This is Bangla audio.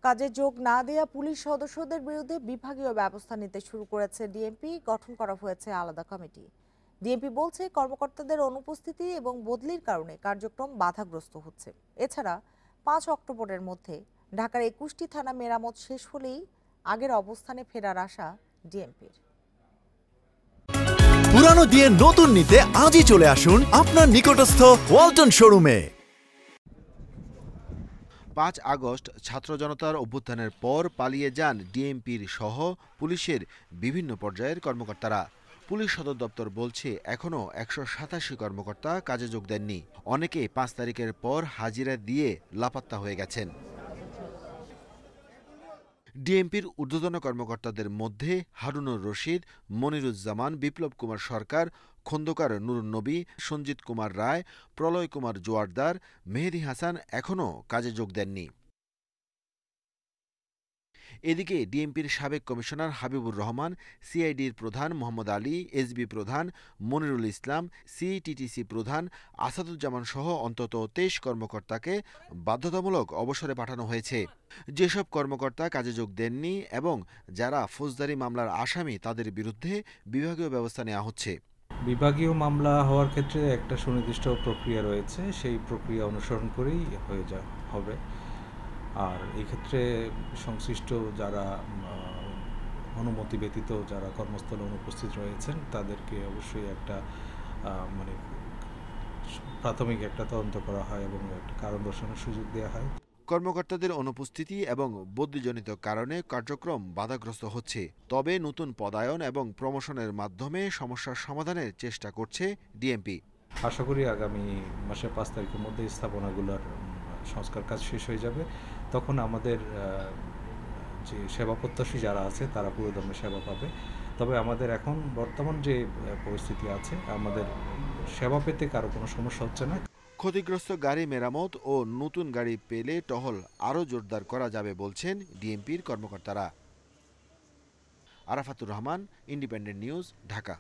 কাজে যোগ না দেয়া পুলিশ সদস্যদের বিরুদ্ধে বিভাগীয় ব্যবস্থা নিতে শুরু করেছে ডিএমপি। গঠন করা হয়েছে আলাদা কমিটি। ডিএমপি বলছে কর্মকর্তাদের অনুপস্থিতি এবং বদলির কারণে কার্যক্রম বাধাগ্রস্ত হচ্ছে। এছাড়া 5 অক্টোবরের মধ্যে ঢাকার 21টি থানা মেরামত শেষ হলেই আগের অবস্থানে ফেরার আশা ডিএমপির। পুরানো দিয়ে নতুন নিতে আজই চলে আসুন আপনার নিকটস্থ ওয়ালটন শোরুমে। 5 আগস্ট ছাত্র জনতার অভ্যুত্থানের পর পালিয়ে যান ডিএমপির সহ পুলিশের বিভিন্ন পর্যায়ের কর্মকর্তারা। পুলিশ সদর দপ্তর বলছে এখনও 187 কর্মকর্তা কাজে যোগ দেননি। অনেকে 5 তারিখের পর হাজিরা দিয়ে লাপাত্তা হয়ে গেছেন। ডিএমপির ঊর্ধ্বতন কর্মকর্তাদের মধ্যে হারুনুর রশিদ, মনিরুজ্জামান, বিপ্লব কুমার সরকার, খন্দকার নুরুন নবী, সঞ্জিত কুমার রায়, প্রলয় কুমার জোয়ারদার, মেহেদী হাসান এখনও কাজে যোগ দেননি। এদিকে ডিএমপির সাবেক কমিশনার হাবিবুর রহমান, সিআইডির প্রধান মোহাম্মদ আলী, এসবি প্রধান মনিরুল ইসলাম, সিটিটিসি প্রধান আসাদুজ্জামান সহ অন্তত 23 কর্মকর্তাকে বাধ্যতামূলক অবসরে পাঠানো হয়েছে। যেসব কর্মকর্তা কাজে যোগ দেননি এবং যারা ফৌজদারি মামলার আসামি তাদের বিরুদ্ধে বিভাগীয় ব্যবস্থা নেওয়া হচ্ছে। বিভাগীয় মামলা হওয়ার ক্ষেত্রে একটা সুনির্দিষ্ট প্রক্রিয়া রয়েছে, সেই প্রক্রিয়া অনুসরণ করেই হবে। আর এক্ষেত্রে সংশ্লিষ্ট যারা অনুমতি ব্যতীত যারা কর্মস্থলে অনুপস্থিত রয়েছেন তাদেরকে অবশ্যই একটা মানে প্রাথমিক একটা তদন্ত করা হয় এবং একটা কারণ দর্শানোর সুযোগ দেওয়া হয়। কর্মকর্তাদের অনুপস্থিতি এবং বদলিজনিত কারণে কার্যক্রম বাধাগ্রস্ত হচ্ছে। তবে নতুন পদায়ন এবং প্রমোশনের মাধ্যমে সমস্যার সমাধানের চেষ্টা করছে ডিএমপি। আশা করি আগামী মাসের 5 তারিখের মধ্যে স্থাপনাগুলোর সংস্কার কাজ শেষ হয়ে যাবে। তখন আমাদের যে সেবা প্রত্যাশী যারা আছে তারা পুরোদমে সেবা পাবে। তবে আমাদের এখন বর্তমান যে পরিস্থিতি আছে, আমাদের সেবা পেতে কারো কোনো সমস্যা হচ্ছে না। ক্ষতিগ্রস্ত গাড়ি মেরামত ও নতুন গাড়ি পেলে টহল আরও জোরদার করা যাবে বলছেন ডিএমপির কর্মকর্তারা। Arafatur Rahman, independent news, Dhaka.